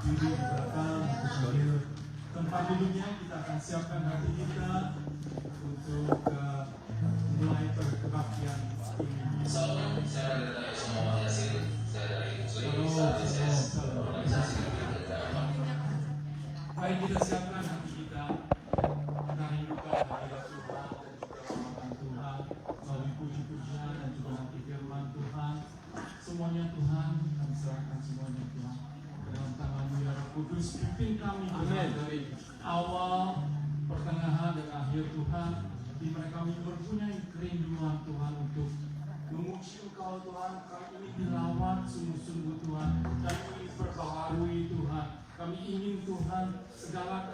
berdiri di belakang sambil tempat duduknya kita akan siapkan hati kita untuk mulai berkebaktian ini. Salam, saya dari semua hasil, saya dari organisasi keagamaan. Mari kita siapkan hati kita, kita rindukan hadirat Tuhan dan juga rahmat Tuhan, melalui puji-pujian dan juga nanti firman Tuhan. Semuanya Tuhan, kami serahkan semuanya Tuhan ke dalam tangan-Mu ya Roh Kudus. Pimpin kami Tuhan dari awal, pertengahan dan akhir Tuhan, di mana kami mempunyai kerinduan Tuhan untuk memuji Engkau Tuhan. Kami ingin dirawat sungguh-sungguh Tuhan, kami ingin perbaharui Tuhan. Kami ingin Tuhan segala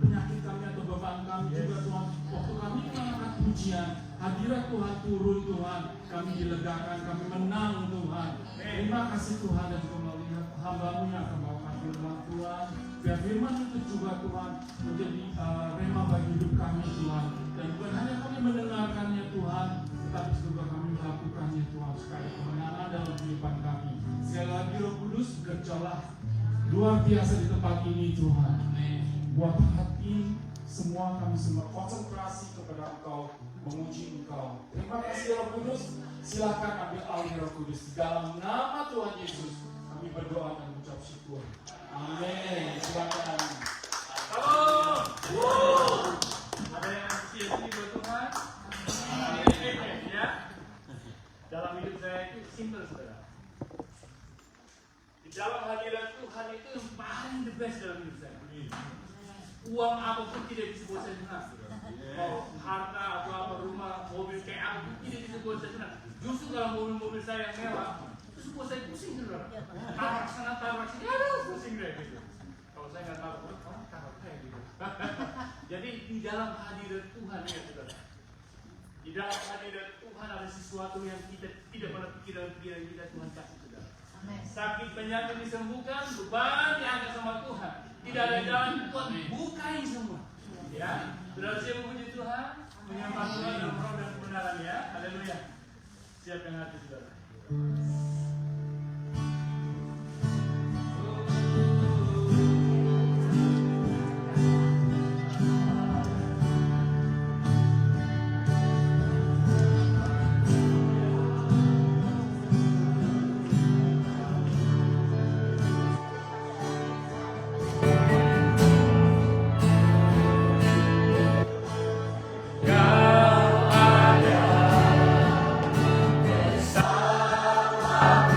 penyakit kami atau beban kami juga Tuhan, waktu kami mengangkat pujian, hadirat Tuhan turun Tuhan, kami dilegakan, kami menang Tuhan. Terima kasih Tuhan, dan juga melalui hamba-Mu yang akan membawakan firman Tuhan, biar firman itu juga Tuhan menjadi rema bagi hidup kami Tuhan, dan bukan hanya kami mendengarkannya Tuhan, tetapi juga kami melakukannya Tuhan, sekali kemenangan dalam kehidupan kami. Sekali lagi Roh Kudus, bekerjalah luar biasa di tempat ini Tuhan. Buat hati semua kami semua konsentrasi kepada Engkau, memuji Engkau. Terima kasih Roh Kudus. Silakan ambil alih Roh Kudus. Dalam nama Tuhan Yesus kami berdoa dan mengucap syukur. Amin. Silakan. Halo. Ada yang antusias buat Tuhan? Amin. Ya. Dalam hidup saya itu simple saudara. Dalam hadirat Tuhan itu yang paling the best dalam hidup saya. Uang apapun tidak bisa buat saya senang. Mau harta atau apa, rumah, mobil kayak apa tidak bisa buat saya senang. Justru kalau mobil-mobil saya yang mewah, itu buat saya pusing saudara. Tabrak sana, tabrak sini, aduh pusing deh gitu. Kalau saya nggak tahu, kamu tabrak kayak gitu. Jadi di dalam hadirat Tuhan ya saudara. Di dalam hadirat Tuhan ada sesuatu yang kita tidak pernah pikiran kita Tuhan kasih saudara. Sakit penyakit disembuhkan, beban diangkat sama Tuhan. Tidak ada jalan Tuhan bukain semua. Ya, saudara siap memuji Tuhan, menyembah Tuhan dalam roh dan kebenaran ya. Haleluya. Siapkan hati saudara. Kau ada bersama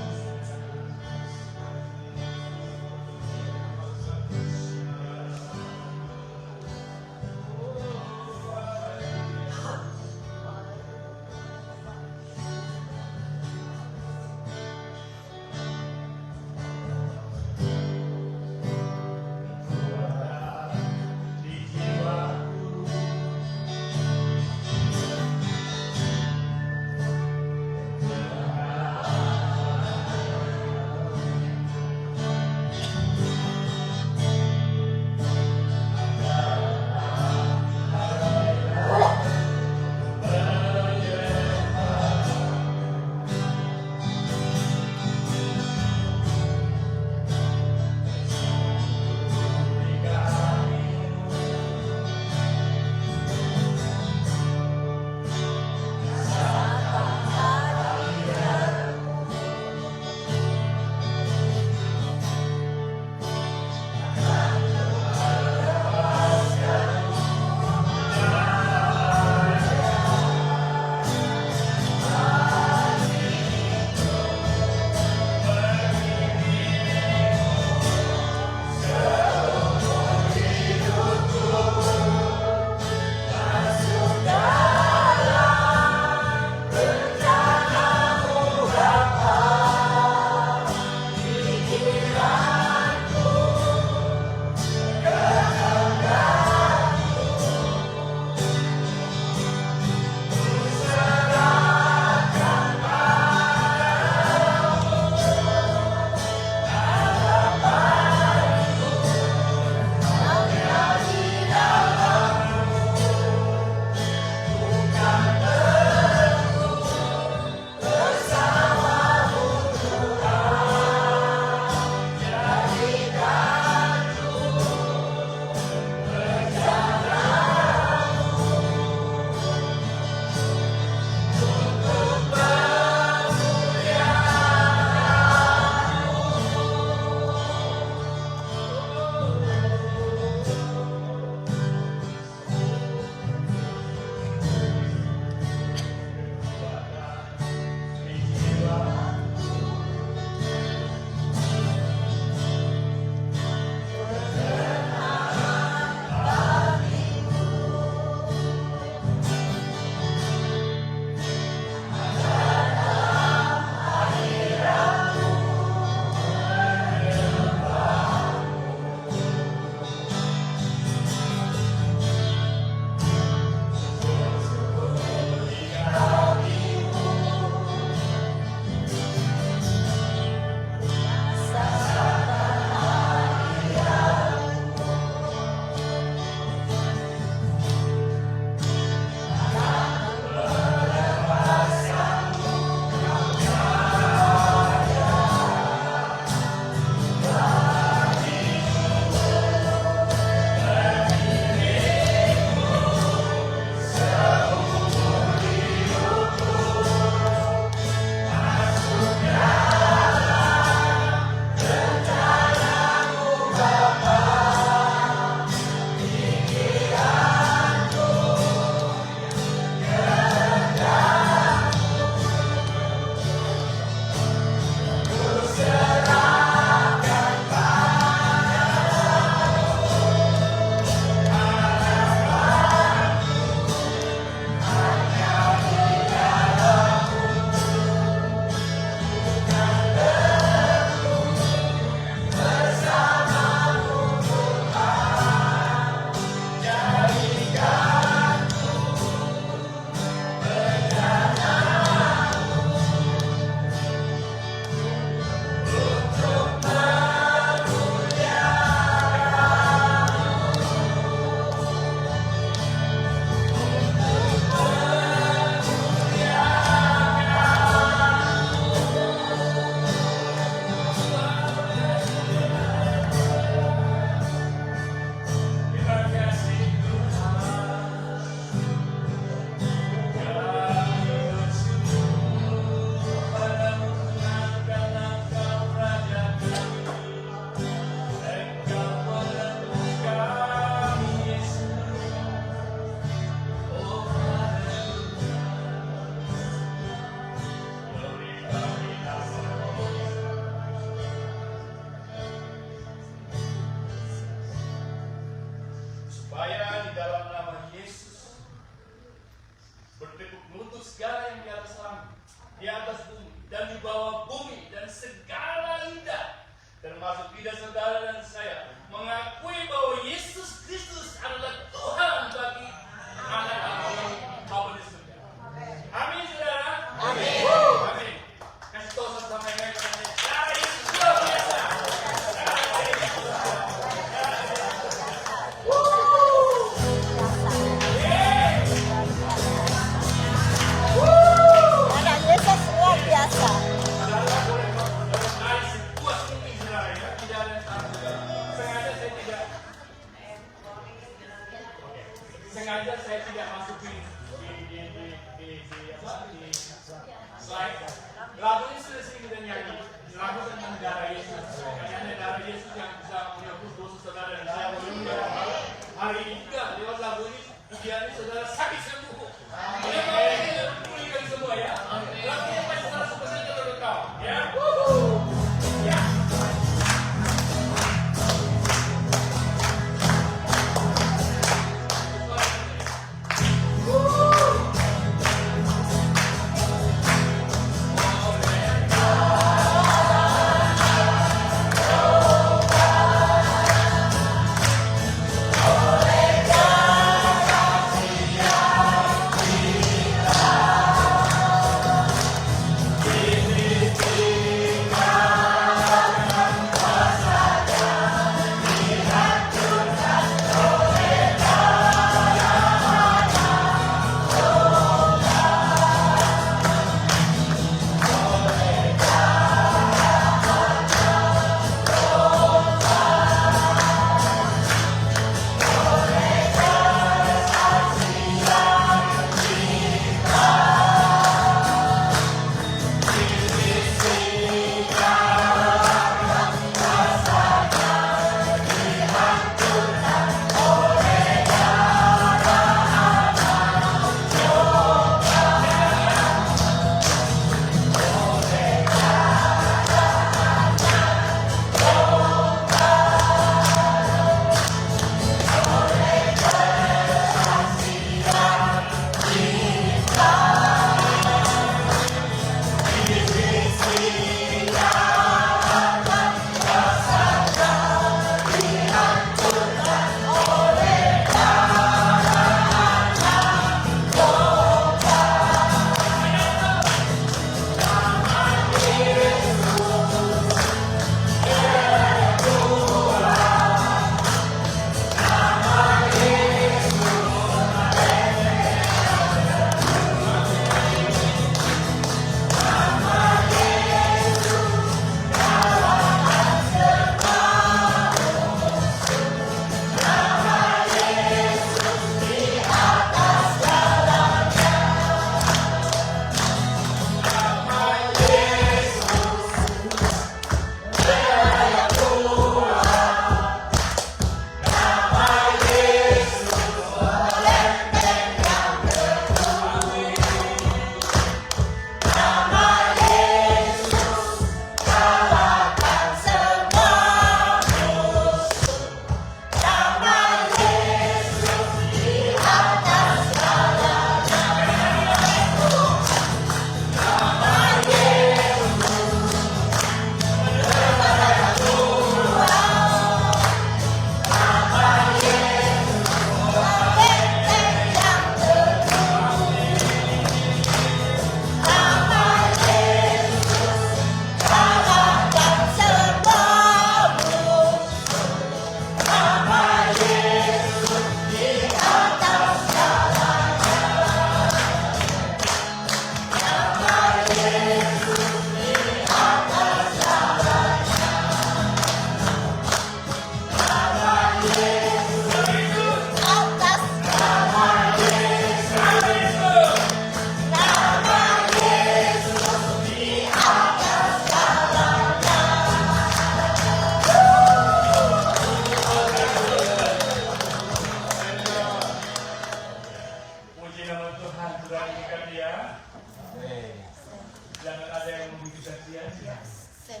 Saya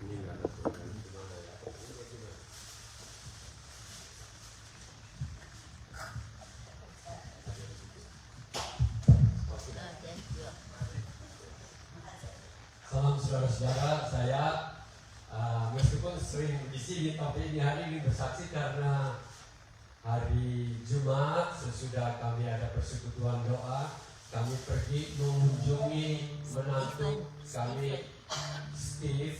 ini nggak ada program gimana ya? Salam saudara-saudara, saya meskipun sering di sini, tapi ini hari ini bersaksi karena hari Jumat sesudah kami ada persekutuan doa, kami pergi mengunjungi menantu kami Steve.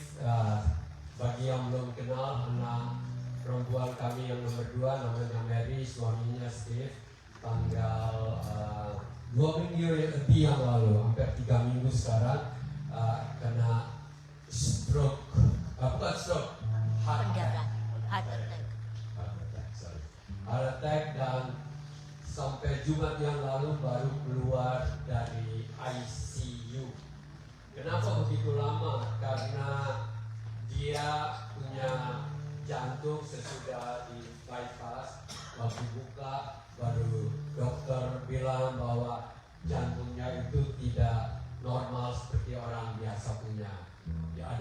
Bagi yang belum kenal, anak perempuan kami yang nomor 2 namanya Mary, suaminya Steve. Tanggal 2 minggu lebih yang lalu, hampir 3 minggu sekarang, kena stroke, bukan stroke, heart attack, dan sampai Jumat yang lalu baru keluar dari ICU. Kenapa begitu lama? Karena dia punya jantung sesudah di bypass, waktu buka baru dokter bilang bahwa jantungnya itu tidak normal seperti orang biasa punya. Ya,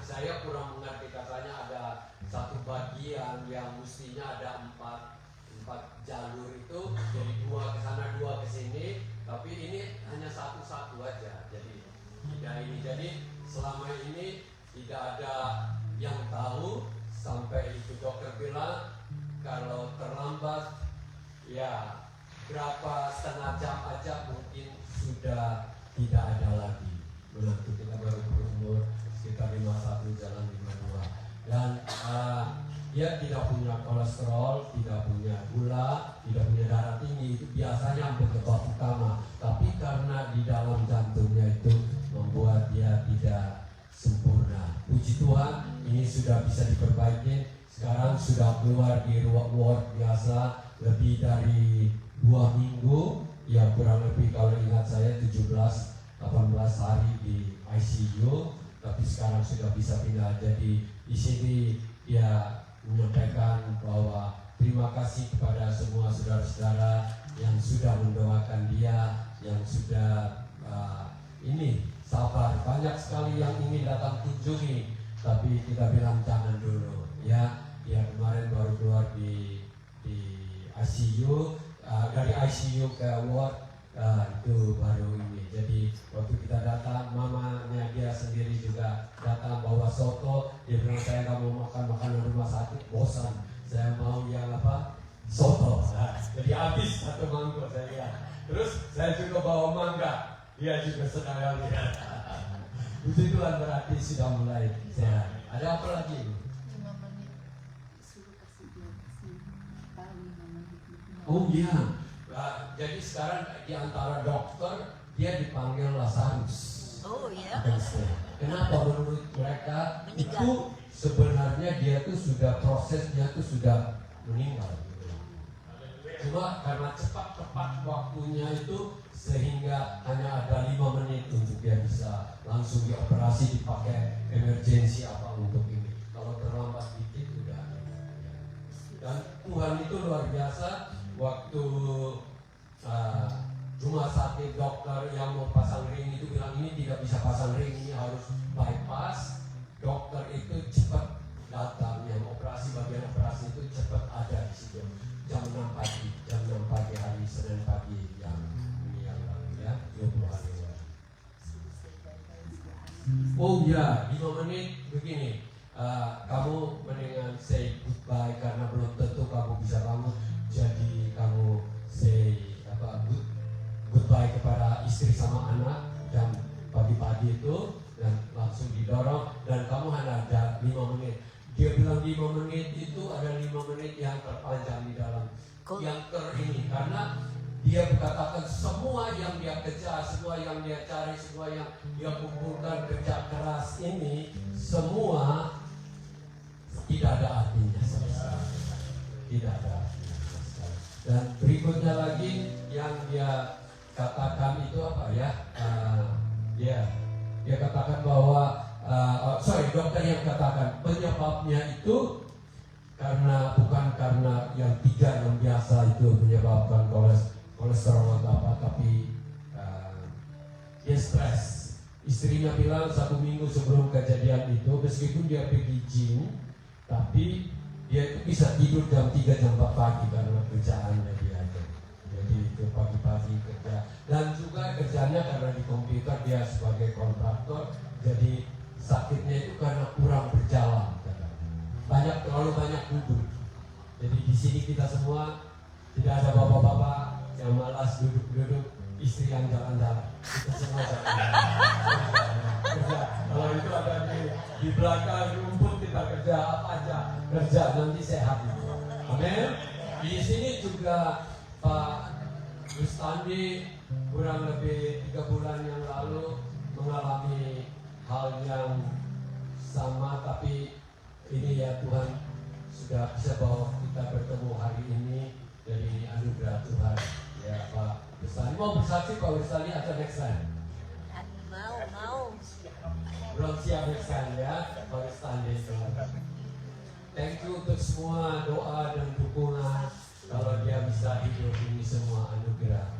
saya kurang mengerti, katanya ada satu bagian yang mestinya ada empat jalur itu, jadi 2 ke sana 2 ke sini, tapi ini hanya satu aja. Jadi tidak ini. Jadi selama ini tidak ada yang tahu, sampai itu dokter bilang kalau terlambat ya berapa setengah jam aja mungkin sudah tidak ada lagi. Menantu kita baru berumur sekitar 51 jalan 52, dan dia tidak punya kolesterol, tidak punya gula, tidak punya darah tinggi. Itu biasanya penyebab utama, tapi karena di dalam jantungnya itu membuat dia tidak sempurna. Puji Tuhan, ini sudah bisa diperbaiki. Sekarang sudah keluar di ruang ward biasa lebih dari 2 minggu, ya kurang lebih kalau ingat saya 17-18 hari di ICU, tapi sekarang sudah bisa pindah. Jadi di sini ya menyampaikan bahwa terima kasih kepada semua saudara-saudara yang sudah mendoakan dia, yang sudah ini sabar. Banyak sekali yang ingin datang kunjungi, tapi kita bilang jangan dulu ya. Dia kemarin baru keluar di ICU, dari ICU ke ward, itu baru ini. Jadi waktu kita datang, mamanya dia sendiri juga datang bawa soto. Dia bilang, saya nggak mau makan makanan rumah sakit, bosan. Saya mau yang apa? Soto. Jadi habis 1 mangkok saya lihat. Terus saya juga bawa mangga. Dia juga senang lihat. Puji Tuhan, berarti sudah mulai sehat. Ada apa lagi? Oh iya. Jadi sekarang di antara dokter dia dipanggil Lazarus. Oh iya. Kenapa? Menurut mereka Meninggal. itu sebenarnya dia tuh sudah prosesnya tuh sudah meninggal. Cuma karena cepat waktunya itu sehingga hanya ada 5 menit untuk dia bisa langsung dioperasi, dipakai emergensi apa untuk ini. Kalau terlambat dikit udah. Dan Tuhan itu luar biasa. Waktu rumah sakit dokter yang mau pasang ring itu bilang ini tidak bisa pasang ring, ini harus bypass. Dokter itu cepat datang, yang operasi, bagian operasi itu cepat ada di situ. Jam 6 pagi hari Senin pagi yang ini yang lalu ya, 20 hari lalu. Oh ya, 5 menit begini. Kamu mendingan say goodbye karena belum tentu kamu bisa bangun. Jadi kamu say goodbye kepada istri sama anak jam pagi-pagi itu, dan langsung didorong, dan kamu hanya ada 5 menit. Dia bilang 5 menit itu ada 5 menit yang terpanjang di dalam yang ini, karena dia berkatakan semua yang dia kejar, semua yang dia cari, semua yang dia kumpulkan kerja keras ini, semua tidak ada artinya sama sekali. Tidak ada artinya sama sekali. Dan berikutnya lagi yang dia katakan itu apa ya? Ya, dia katakan bahwa dokter yang katakan penyebabnya itu bukan karena yang 3 yang biasa itu menyebabkan kolesterol atau apa, tapi dia stres. Istrinya bilang 1 minggu sebelum kejadian itu, meskipun dia pergi gym, tapi dia itu bisa tidur jam 3 jam 4 pagi karena kerjaannya dia itu. Jadi itu pagi-pagi kerja, dan juga kerjanya karena di komputer, dia sebagai kontraktor, jadi sakitnya itu karena kurang berjalan. Terlalu banyak duduk. Jadi di sini kita semua tidak ada bapak-bapak yang malas duduk-duduk, istri yang jalan-jalan. Kita semua kerja. Kalau itu ada di belakang rumput, kita kerja apa aja, kerja nanti sehat. Amin. Di sini juga Pak Rustandi kurang lebih 3 bulan yang lalu mengalami hal yang sama, tapi ini ya Tuhan sudah bisa bawa kita bertemu hari ini dari anugerah Tuhan. Ya Pak Rustandi mau bersaksi, Pak Rustandi, atau next time? Mau. Belum siap next time ya Pak Rustandi. Thank you untuk semua doa dan dukungan. Kalau dia bisa hidup ini semua anugerah